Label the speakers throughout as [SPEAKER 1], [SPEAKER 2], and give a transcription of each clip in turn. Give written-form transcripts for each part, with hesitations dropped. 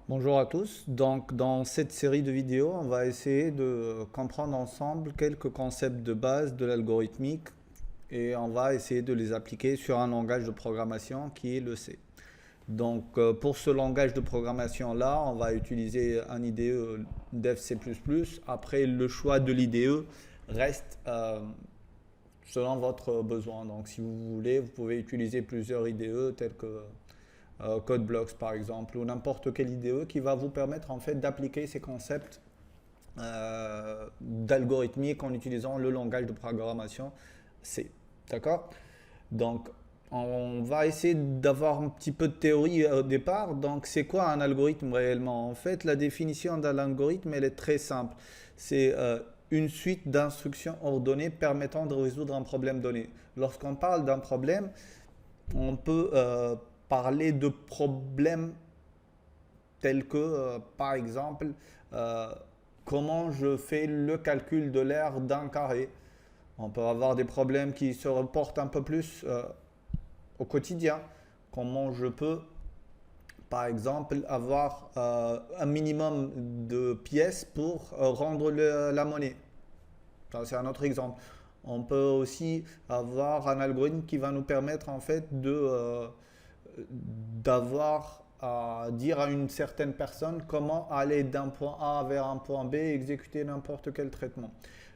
[SPEAKER 1] Bonjour à tous. Donc, dans cette série de vidéos, on va essayer de comprendre ensemble quelques concepts de base de l'algorithmique et on va essayer de les appliquer sur un langage de programmation qui est le C. Donc, pour ce langage de programmation-là, on va utiliser un IDE dev C++. Après, le choix de l'IDE reste selon votre besoin. Donc, si vous voulez, vous pouvez utiliser plusieurs IDE tels que CodeBlocks par exemple, ou n'importe quelle IDE qui va vous permettre en fait d'appliquer ces concepts d'algorithmique en utilisant le langage de programmation C. D'accord? Donc, on va essayer d'avoir un petit peu de théorie au départ. Donc, c'est quoi un algorithme réellement? En fait, la définition d'un algorithme, elle est très simple. C'est une suite d'instructions ordonnées permettant de résoudre un problème donné. Lorsqu'on parle d'un problème, on peut parler de problèmes tels que, par exemple, euh, comment je fais le calcul de l'aire d'un carré. On peut avoir des problèmes qui se reportent un peu plus au quotidien. Comment je peux, par exemple, avoir un minimum de pièces pour rendre la monnaie. Ça, c'est un autre exemple. On peut aussi avoir un algorithme qui va nous permettre en fait d'avoir à dire à une certaine personne comment aller d'un point A vers un point B et exécuter n'importe quel traitement.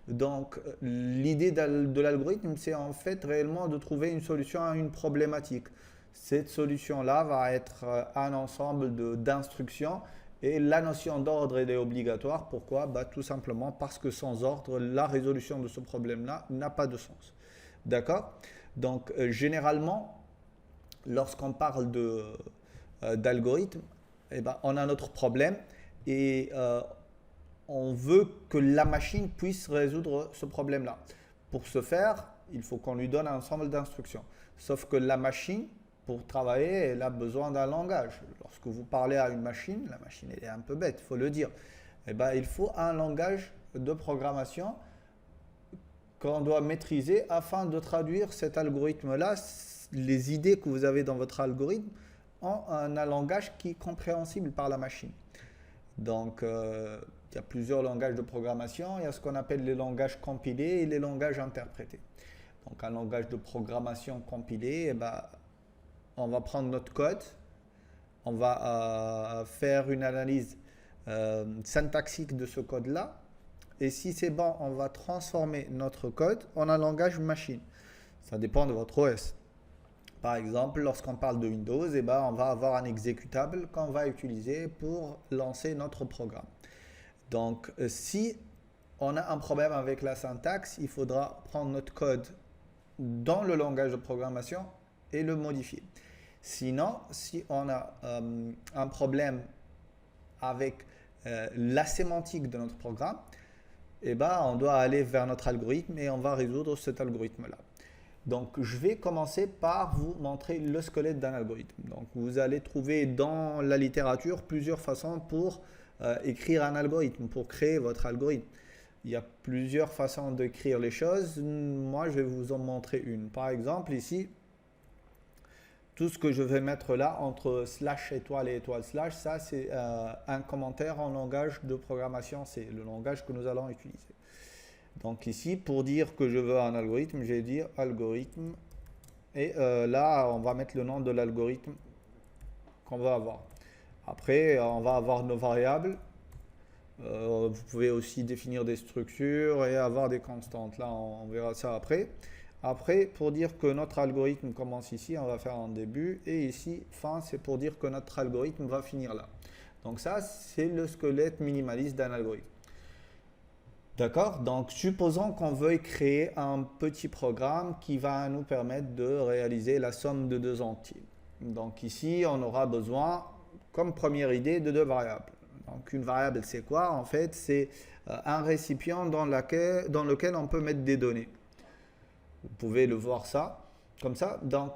[SPEAKER 1] Donc l'idée de l'algorithme, c'est en fait réellement de trouver une solution à une problématique. Cette solution-là va être un ensemble d'instructions et la notion d'ordre elle est obligatoire. Pourquoi? Bah, tout simplement parce que sans ordre, la résolution de ce problème-là n'a pas de sens. D'accord? Donc généralement, lorsqu'on parle d'algorithme, eh ben, on a notre problème et on veut que la machine puisse résoudre ce problème-là. Pour ce faire, il faut qu'on lui donne un ensemble d'instructions. Sauf que la machine, pour travailler, elle a besoin d'un langage. Lorsque vous parlez à une machine, la machine elle est un peu bête, il faut le dire. Eh ben, il faut un langage de programmation qu'on doit maîtriser afin de traduire cet algorithme-là, les idées que vous avez dans votre algorithme, en un langage qui est compréhensible par la machine. Donc, il y a plusieurs langages de programmation. Il y a ce qu'on appelle les langages compilés et les langages interprétés. Donc, un langage de programmation compilé, eh ben, on va prendre notre code, on va faire une analyse syntaxique de ce code-là. Et si c'est bon, on va transformer notre code en un langage machine. Ça dépend de votre OS. Par exemple, lorsqu'on parle de Windows, eh ben, on va avoir un exécutable qu'on va utiliser pour lancer notre programme. Donc, si on a un problème avec la syntaxe, il faudra prendre notre code dans le langage de programmation et le modifier. Sinon, si on a un problème avec la sémantique de notre programme, eh ben, on doit aller vers notre algorithme et on va résoudre cet algorithme-là. Donc, je vais commencer par vous montrer le squelette d'un algorithme. Donc, vous allez trouver dans la littérature plusieurs façons pour écrire un algorithme, pour créer votre algorithme. Il y a plusieurs façons d'écrire les choses. Moi, je vais vous en montrer une. Par exemple, ici, tout ce que je vais mettre là entre slash étoile et étoile slash, ça c'est un commentaire en langage de programmation, c'est le langage que nous allons utiliser. Donc ici, pour dire que je veux un algorithme, je vais dire algorithme et là on va mettre le nom de l'algorithme qu'on va avoir. Après, on va avoir nos variables. Vous pouvez aussi définir des structures et avoir des constantes. Là, on verra ça après. Après, pour dire que notre algorithme commence ici, on va faire un début. Et ici, fin, c'est pour dire que notre algorithme va finir là. Donc ça, c'est le squelette minimaliste d'un algorithme. D'accord? Donc, supposons qu'on veuille créer un petit programme qui va nous permettre de réaliser la somme de deux entiers. Donc ici, on aura besoin, comme première idée, de deux variables. Donc une variable, c'est quoi? En fait, c'est un récipient dans lequel on peut mettre des données. Vous pouvez le voir ça, comme ça. Donc,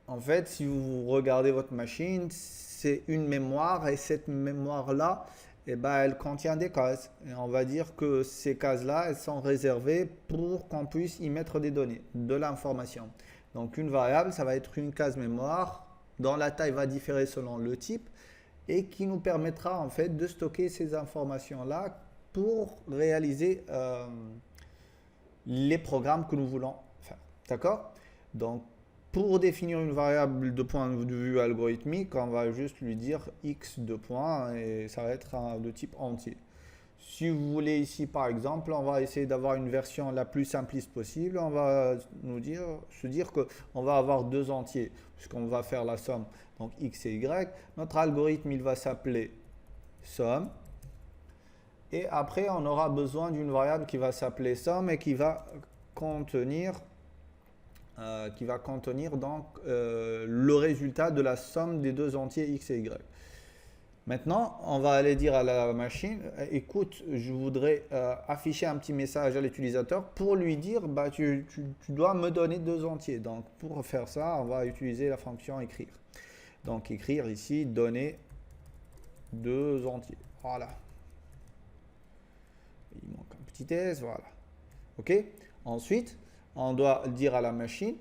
[SPEAKER 1] en fait, si vous regardez votre machine, c'est une mémoire et cette mémoire-là, eh ben, elle contient des cases. Et on va dire que ces cases-là, elles sont réservées pour qu'on puisse y mettre des données, de l'information. Donc, une variable, ça va être une case mémoire dont la taille va différer selon le type. et qui nous permettra en fait de stocker ces informations-là pour réaliser les programmes que nous voulons faire. D'accord? Donc, pour définir une variable de point de vue algorithmique, on va juste lui dire x de point et ça va être de type entier. Si vous voulez ici, par exemple, on va essayer d'avoir une version la plus simpliste possible. On va se dire qu'on va avoir deux entiers, puisqu'on va faire la somme, donc x et y. Notre algorithme, il va s'appeler somme. Et après, on aura besoin d'une variable qui va s'appeler somme et qui va contenir donc le résultat de la somme des deux entiers x et y. Maintenant, on va aller dire à la machine, écoute, je voudrais afficher un petit message à l'utilisateur pour lui dire, bah, tu dois me donner deux entiers. Donc, pour faire ça, on va utiliser la fonction écrire. Donc, écrire ici, donner deux entiers. Voilà. Il manque un petit S, voilà. OK? Ensuite, on doit dire à la machine,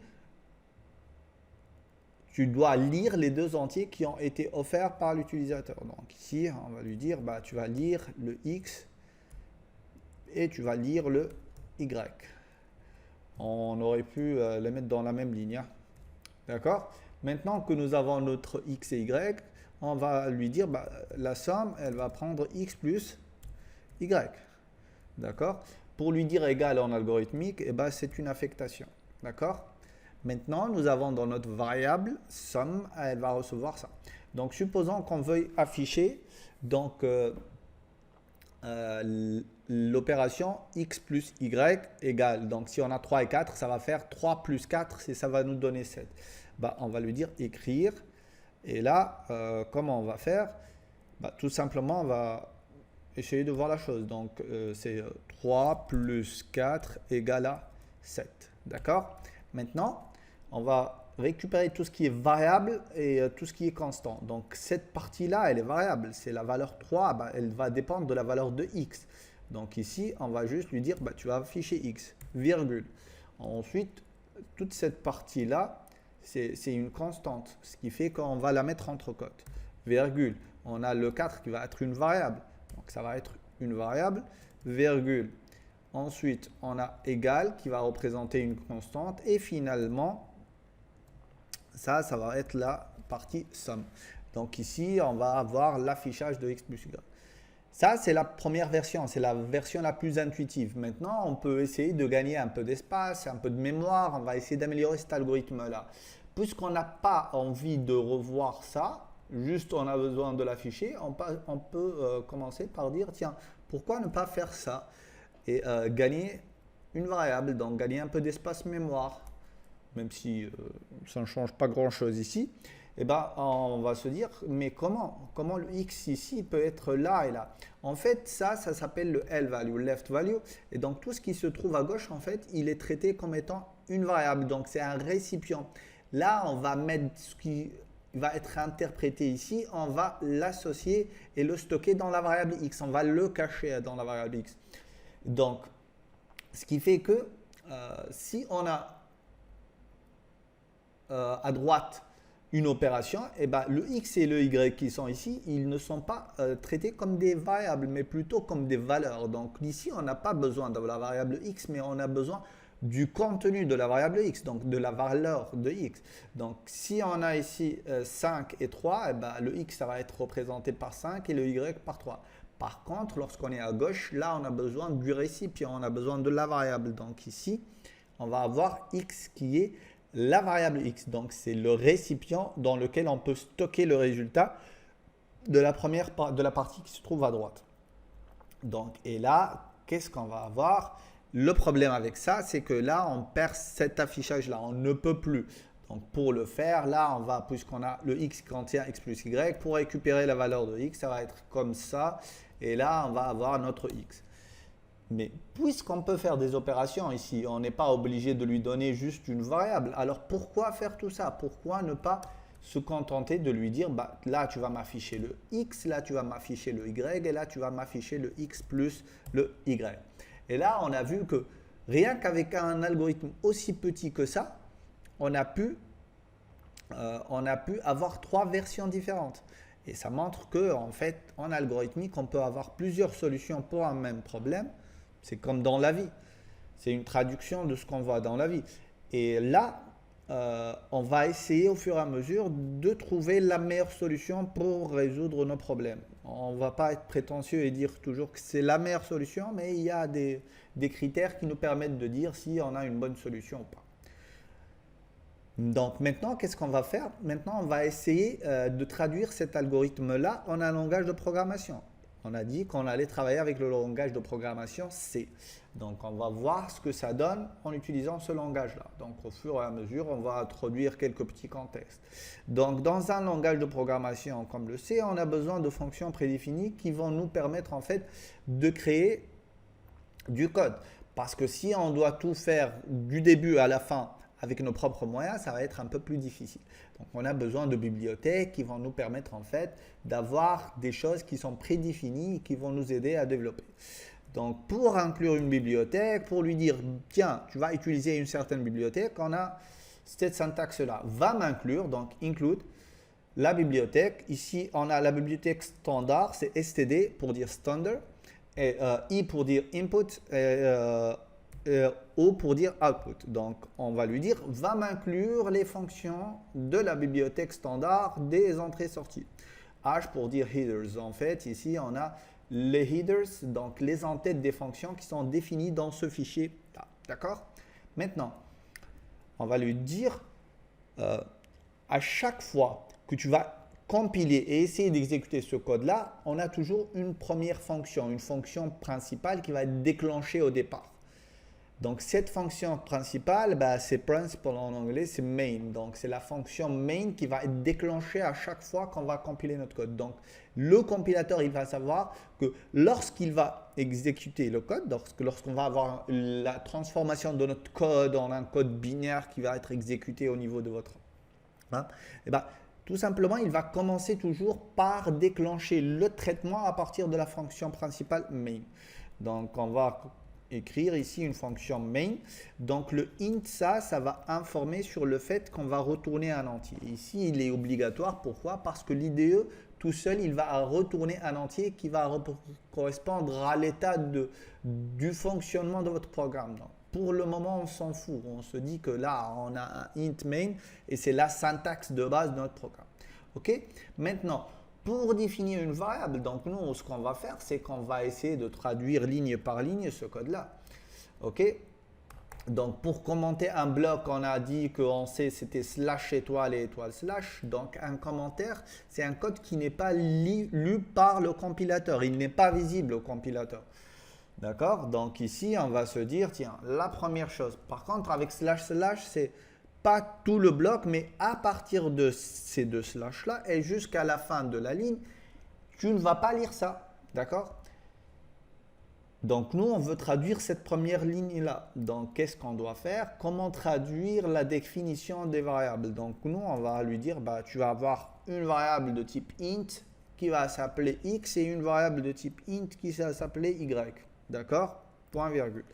[SPEAKER 1] tu dois lire les deux entiers qui ont été offerts par l'utilisateur. Donc ici, on va lui dire, bah, tu vas lire le x et tu vas lire le y. On aurait pu les mettre dans la même ligne. Hein. D'accord? Maintenant que nous avons notre x et y, on va lui dire, bah, la somme, elle va prendre x plus y. D'accord? Pour lui dire égal en algorithmique, eh ben, c'est une affectation. D'accord? Maintenant, nous avons dans notre variable somme, elle va recevoir ça. Donc, supposons qu'on veuille afficher donc l'opération x plus y égale. Donc, si on a 3 et 4, ça va faire 3 plus 4 et ça va nous donner 7. Bah, on va lui dire écrire. Et là, comment on va faire? Bah, tout simplement, on va essayer de voir la chose. Donc, c'est 3 plus 4 égale à 7. D'accord? Maintenant, on va récupérer tout ce qui est variable et tout ce qui est constant. Donc, cette partie-là, elle est variable. C'est la valeur 3, bah, elle va dépendre de la valeur de x. Donc, ici, on va juste lui dire, bah, tu vas afficher x, virgule. Ensuite, toute cette partie-là, c'est une constante, ce qui fait qu'on va la mettre entre côtes. Virgule, on a le 4 qui va être une variable. Donc, ça va être une variable, virgule. Ensuite, on a égal qui va représenter une constante. Et finalement, ça va être la partie somme. Donc ici, on va avoir l'affichage de x plus y. Ça, c'est la première version. C'est la version la plus intuitive. Maintenant, on peut essayer de gagner un peu d'espace, un peu de mémoire. On va essayer d'améliorer cet algorithme-là. Puisqu'on n'a pas envie de revoir ça, juste on a besoin de l'afficher, on peut commencer par dire, tiens, pourquoi ne pas faire ça? Et gagner une variable, donc gagner un peu d'espace mémoire, même si ça ne change pas grand-chose ici, et ben, on va se dire, mais comment le x ici peut être là et là? En fait, ça s'appelle le L-value, left value, et donc tout ce qui se trouve à gauche, en fait, il est traité comme étant une variable, donc c'est un récipient. Là, on va mettre ce qui va être interprété ici, on va l'associer et le stocker dans la variable x, on va le cacher dans la variable x. Donc, ce qui fait que si on a à droite une opération, et ben, le x et le y qui sont ici, ils ne sont pas traités comme des variables, mais plutôt comme des valeurs. Donc ici, on n'a pas besoin de la variable x, mais on a besoin du contenu de la variable x, donc de la valeur de x. Donc si on a ici 5 et 3, et ben, le x ça va être représenté par 5 et le y par 3. Par contre, lorsqu'on est à gauche, là, on a besoin du récipient, on a besoin de la variable. Donc ici, on va avoir x qui est la variable x. Donc c'est le récipient dans lequel on peut stocker le résultat de la partie qui se trouve à droite. Donc, et là, qu'est-ce qu'on va avoir? Le problème avec ça, c'est que là, on perd cet affichage-là, on ne peut plus. Donc, pour le faire, là, on va, puisqu'on a le x qui contient x plus y, pour récupérer la valeur de x, ça va être comme ça. Et là, on va avoir notre x. Mais puisqu'on peut faire des opérations ici, on n'est pas obligé de lui donner juste une variable. Alors, pourquoi faire tout ça? Pourquoi ne pas se contenter de lui dire, bah, là, tu vas m'afficher le x, là, tu vas m'afficher le y, et là, tu vas m'afficher le x plus le y. Et là, on a vu que rien qu'avec un algorithme aussi petit que ça, on a pu avoir trois versions différentes. Et ça montre que, en fait, en algorithmique, on peut avoir plusieurs solutions pour un même problème. C'est comme dans la vie. C'est une traduction de ce qu'on voit dans la vie. Et là, on va essayer au fur et à mesure de trouver la meilleure solution pour résoudre nos problèmes. On ne va pas être prétentieux et dire toujours que c'est la meilleure solution, mais il y a des critères qui nous permettent de dire si on a une bonne solution ou pas. Donc maintenant, qu'est-ce qu'on va faire? Maintenant, on va essayer de traduire cet algorithme-là en un langage de programmation. On a dit qu'on allait travailler avec le langage de programmation C. Donc on va voir ce que ça donne en utilisant ce langage-là. Donc au fur et à mesure, on va introduire quelques petits contextes. Donc dans un langage de programmation comme le C, on a besoin de fonctions prédéfinies qui vont nous permettre en fait de créer du code. Parce que si on doit tout faire du début à la fin avec nos propres moyens, ça va être un peu plus difficile. Donc on a besoin de bibliothèques qui vont nous permettre en fait d'avoir des choses qui sont prédéfinies et qui vont nous aider à développer. Donc pour inclure une bibliothèque, pour lui dire tiens, tu vas utiliser une certaine bibliothèque, on a cette syntaxe-là. Va m'inclure, donc include la bibliothèque. Ici, on a la bibliothèque standard, c'est std pour dire standard, et i pour dire input, O pour dire output. Donc, on va lui dire, va m'inclure les fonctions de la bibliothèque standard des entrées-sorties. H pour dire headers. En fait, ici, on a les headers, donc les entêtes des fonctions qui sont définies dans ce fichier-là. D'accord? Maintenant, on va lui dire, à chaque fois que tu vas compiler et essayer d'exécuter ce code-là, on a toujours une première fonction, une fonction principale qui va être déclenchée au départ. Donc cette fonction principale, c'est principal en anglais, c'est main. Donc c'est la fonction main qui va être déclenchée à chaque fois qu'on va compiler notre code. Donc le compilateur, il va savoir que lorsqu'il va exécuter le code, lorsqu'on va avoir la transformation de notre code en un code binaire qui va être exécuté au niveau de votre... tout simplement, il va commencer toujours par déclencher le traitement à partir de la fonction principale main. Donc on va écrire ici une fonction main. Donc le int, ça va informer sur le fait qu'on va retourner un entier. Ici, il est obligatoire. Pourquoi? Parce que l'IDE, tout seul, il va retourner un entier qui va correspondre à l'état du fonctionnement de votre programme. Donc, pour le moment, on s'en fout. On se dit que là, on a un int main et c'est la syntaxe de base de notre programme. OK? Maintenant, pour définir une variable, donc nous, ce qu'on va faire, c'est qu'on va essayer de traduire ligne par ligne ce code-là. OK? Donc, pour commenter un bloc, on a dit qu'on sait c'était slash étoile et étoile slash. Donc, un commentaire, c'est un code qui n'est pas lu par le compilateur. Il n'est pas visible au compilateur. D'accord? Donc, ici, on va se dire, tiens, la première chose. Par contre, avec slash slash, c'est pas tout le bloc, mais à partir de ces deux slash-là et jusqu'à la fin de la ligne, tu ne vas pas lire ça. D'accord? Donc, nous, on veut traduire cette première ligne-là. Donc, qu'est-ce qu'on doit faire? Comment traduire la définition des variables? Donc, nous, on va lui dire, tu vas avoir une variable de type int qui va s'appeler x et une variable de type int qui va s'appeler y. D'accord? Point virgule.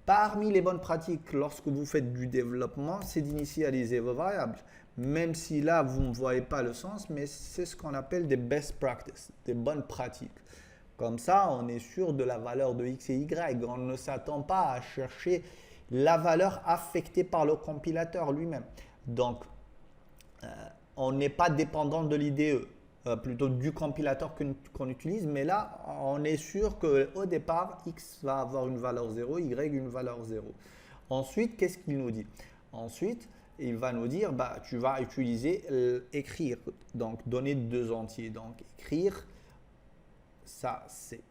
[SPEAKER 1] Parmi les bonnes pratiques lorsque vous faites du développement, c'est d'initialiser vos variables. Même si là, vous ne voyez pas le sens, mais c'est ce qu'on appelle des best practices, des bonnes pratiques. Comme ça, on est sûr de la valeur de x et y. On ne s'attend pas à chercher la valeur affectée par le compilateur lui-même. Donc, on n'est pas dépendant de l'IDE. Plutôt du compilateur qu'on utilise, mais là, on est sûr qu'au départ, x va avoir une valeur 0, y une valeur 0. Ensuite, qu'est-ce qu'il nous dit? Ensuite, il va nous dire, tu vas utiliser écrire, donc donner deux entiers. Donc, écrire, ça, c'est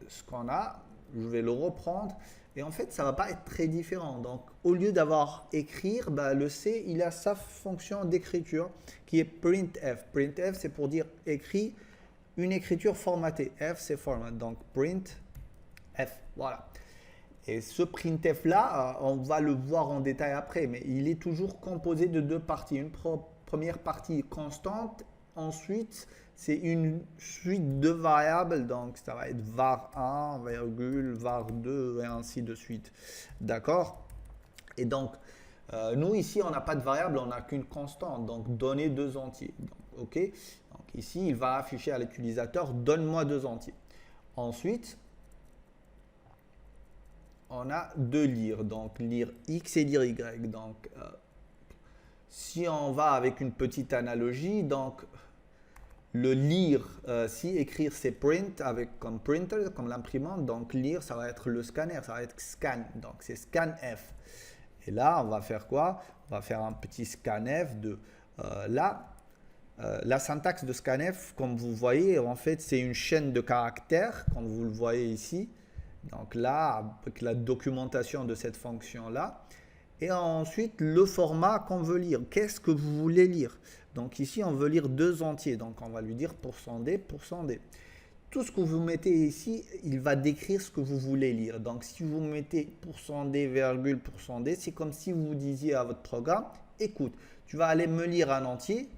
[SPEAKER 1] ce qu'on a. Je vais le reprendre. Et en fait, ça ne va pas être très différent. Donc, au lieu d'avoir écrire, le C, il a sa fonction d'écriture qui est printf. Printf, c'est pour dire écrit, une écriture formatée. F, c'est format. Donc, printf. Voilà. Et ce printf-là, on va le voir en détail après, mais il est toujours composé de deux parties. Une première partie constante. Ensuite, c'est une suite de variables, donc ça va être var1, virgule, var2 et ainsi de suite. D'accord? Et donc, nous ici, on n'a pas de variable, on n'a qu'une constante, donc donner deux entiers. Donc, OK. Donc ici, il va afficher à l'utilisateur, donne-moi 2 entiers. Ensuite, on a 2 lire, donc lire X et lire Y. Donc, si on va avec une petite analogie, donc le lire, si écrire c'est print avec comme printer, comme l'imprimante, donc lire ça va être le scanner, ça va être scan, donc c'est scanf. Et là, on va faire quoi? On va faire un petit scanf de là. La syntaxe de scanf, comme vous voyez, en fait, c'est une chaîne de caractères, comme vous le voyez ici. Donc là, avec la documentation de cette fonction-là. Et ensuite, le format qu'on veut lire. Qu'est-ce que vous voulez lire? Donc ici, on veut lire 2 entiers. Donc on va lui dire %d, %d. Tout ce que vous mettez ici, il va décrire ce que vous voulez lire. Donc si vous mettez %d, virgule, %d, c'est comme si vous disiez à votre programme, écoute, tu vas aller me lire un entier,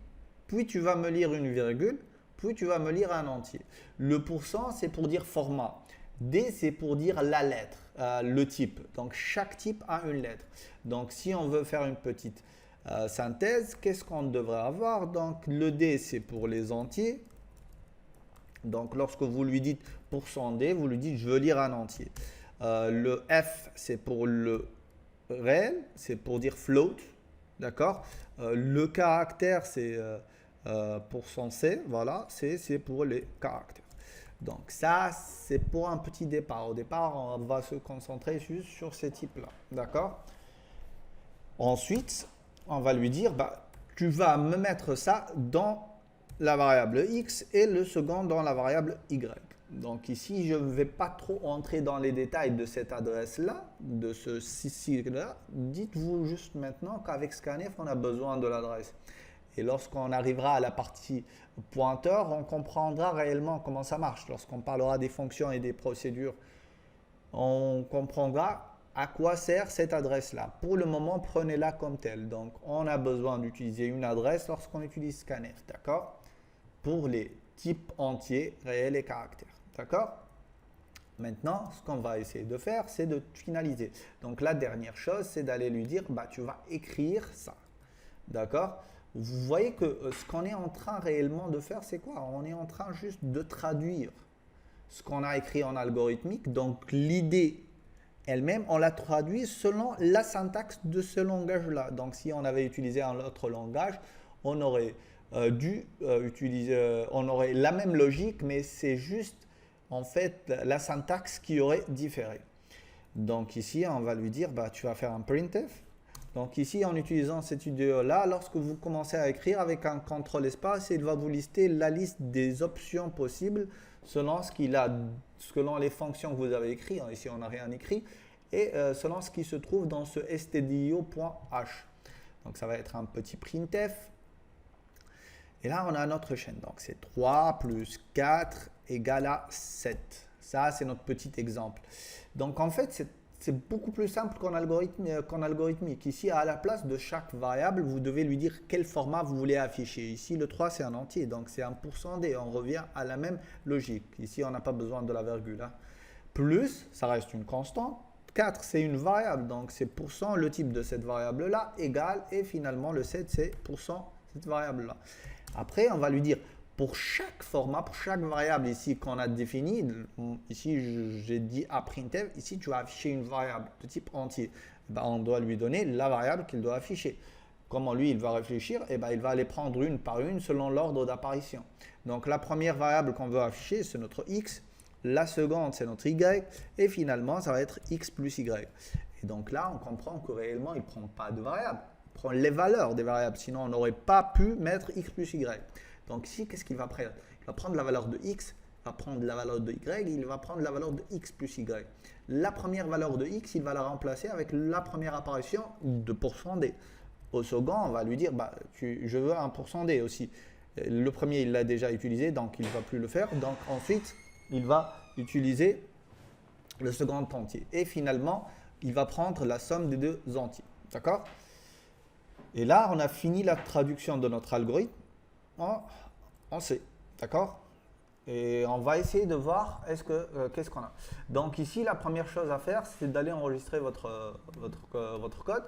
[SPEAKER 1] puis tu vas me lire une virgule, puis tu vas me lire un entier. Le %, c'est pour dire format. D, c'est pour dire la lettre, le type. Donc, chaque type a une lettre. Donc, si on veut faire une petite synthèse, qu'est-ce qu'on devrait avoir? Donc, le D, c'est pour les entiers. Donc, lorsque vous lui dites %D, vous lui dites je veux lire un entier. Le F, c'est pour le réel, c'est pour dire float. D'accord? Le caractère, c'est %C. Voilà, c'est pour les caractères. Donc ça, c'est pour un petit départ. Au départ, on va se concentrer juste sur ces types-là. D'accord? Ensuite, on va lui dire, bah, tu vas me mettre ça dans la variable x et le second dans la variable y. Donc ici, je ne vais pas trop entrer dans les détails de cette adresse-là, de ce cycle-là. Dites-vous juste maintenant qu'avec scanf, on a besoin de l'adresse. Et lorsqu'on arrivera à la partie pointeur, on comprendra réellement comment ça marche. Lorsqu'on parlera des fonctions et des procédures, on comprendra à quoi sert cette adresse-là. Pour le moment, prenez-la comme telle. Donc, on a besoin d'utiliser une adresse lorsqu'on utilise scanf, d'accord? Pour les types entiers, réels et caractères, d'accord? Maintenant, ce qu'on va essayer de faire, c'est de finaliser. Donc, la dernière chose, c'est d'aller lui dire, bah, tu vas écrire ça, d'accord? Vous voyez que ce qu'on est en train réellement de faire, c'est quoi? On est en train juste de traduire ce qu'on a écrit en algorithmique. Donc, l'idée elle-même, on la traduit selon la syntaxe de ce langage-là. Donc, si on avait utilisé un autre langage, on aurait on aurait la même logique, mais c'est juste en fait la syntaxe qui aurait différé. Donc, ici, on va lui dire, bah, tu vas faire un printf. Donc ici, en utilisant cette idée-là, lorsque vous commencez à écrire avec un contrôle espace, il va vous lister la liste des options possibles selon selon les fonctions que vous avez écrites. Ici, on n'a rien écrit. Et selon ce qui se trouve dans ce stdio.h. Donc ça va être un petit printf. Et là, on a notre chaîne. Donc c'est 3 plus 4 égale à 7. Ça, c'est notre petit exemple. Donc en fait, c'est beaucoup plus simple qu'en algorithmique. Ici, à la place de chaque variable, vous devez lui dire quel format vous voulez afficher. Ici, le 3, c'est un entier, donc c'est un %d. On revient à la même logique. Ici, on n'a pas besoin de la virgule. Hein. Plus, ça reste une constante. 4, c'est une variable, donc c'est %, le type de cette variable-là, égale, et finalement, le 7, c'est %, cette variable-là. Après, on va lui dire, pour chaque format, pour chaque variable ici qu'on a définie, ici j'ai dit à printf, ici tu vas afficher une variable de type entier. Ben, on doit lui donner la variable qu'il doit afficher. Comment lui il va réfléchir? Et ben, il va les prendre une par une selon l'ordre d'apparition. Donc la première variable qu'on veut afficher, c'est notre x, la seconde c'est notre y, et finalement ça va être x plus y. Et donc là on comprend que réellement il ne prend pas de variable, il prend les valeurs des variables, sinon on n'aurait pas pu mettre x plus y. Donc ici, qu'est-ce qu'il va prendre? Il va prendre la valeur de x, il va prendre la valeur de y, il va prendre la valeur de x plus y. La première valeur de x, il va la remplacer avec la première apparition de %d. Au second, on va lui dire, bah, je veux un %d aussi. Le premier, il l'a déjà utilisé, donc il ne va plus le faire. Donc ensuite, il va utiliser le second entier. Et finalement, il va prendre la somme des deux entiers. D'accord? Et là, on a fini la traduction de notre algorithme en C, d'accord? Et on va essayer de voir qu'est-ce qu'on a. Donc ici, la première chose à faire, c'est d'aller enregistrer votre code.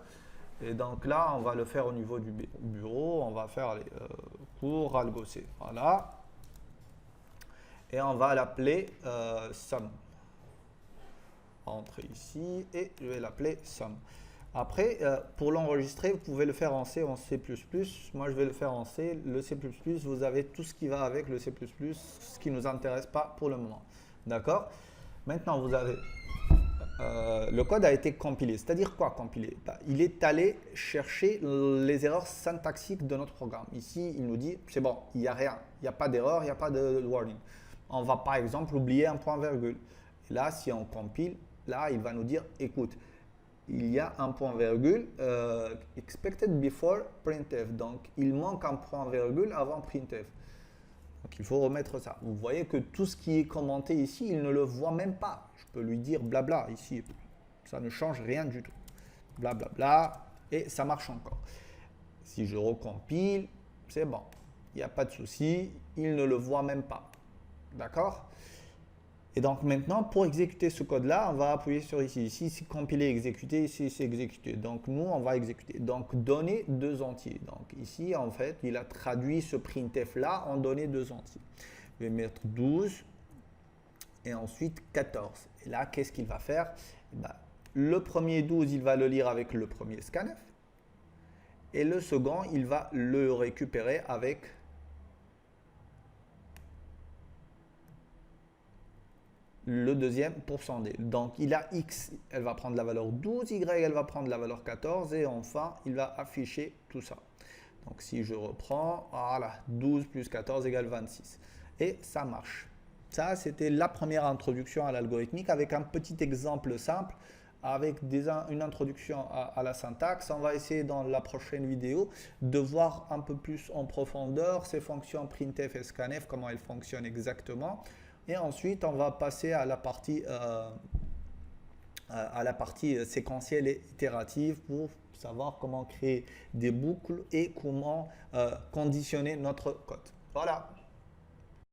[SPEAKER 1] Et donc là, on va le faire au niveau du bureau. On va faire les cours AlgoC. Voilà. Et on va l'appeler sum. Entrez ici et je vais l'appeler sum. Après, pour l'enregistrer, vous pouvez le faire en C ou en C++. Moi, je vais le faire en C. Le C++, vous avez tout ce qui va avec le C++, ce qui ne nous intéresse pas pour le moment. D'accord? Maintenant, vous avez le code a été compilé. C'est-à-dire quoi compilé? Il est allé chercher les erreurs syntaxiques de notre programme. Ici, il nous dit, c'est bon, il n'y a rien. Il n'y a pas d'erreur, il n'y a pas de warning. On va par exemple oublier un point virgule. Et là, si on compile, là, il va nous dire, écoute, il y a un point virgule expected before printf. Donc, il manque un point virgule avant printf. Donc, il faut remettre ça. Vous voyez que tout ce qui est commenté ici, il ne le voit même pas. Je peux lui dire blabla ici. Ça ne change rien du tout. Blablabla. Et ça marche encore. Si je recompile, c'est bon. Il n'y a pas de souci. Il ne le voit même pas. D'accord? Et donc maintenant, pour exécuter ce code-là, on va appuyer sur ici. Ici, c'est compiler, exécuter. Ici, c'est exécuter. Donc nous, on va exécuter. Donc donner deux entiers. Donc ici, en fait, il a traduit ce printf-là en donner deux entiers. Je vais mettre 12 et ensuite 14. Et là, qu'est-ce qu'il va faire? Le premier 12, il va le lire avec le premier scanf. Et le second, il va le récupérer avec le deuxième %d. Donc, il a x, elle va prendre la valeur 12, y, elle va prendre la valeur 14, et enfin, il va afficher tout ça. Donc, si je reprends, voilà, 12 plus 14 égale 26. Et ça marche. Ça, c'était la première introduction à l'algorithmique avec un petit exemple simple, avec une introduction à la syntaxe. On va essayer dans la prochaine vidéo de voir un peu plus en profondeur ces fonctions printf et scanf, comment elles fonctionnent exactement. Et ensuite, on va passer à la partie séquentielle et itérative pour savoir comment créer des boucles et comment conditionner notre code. Voilà.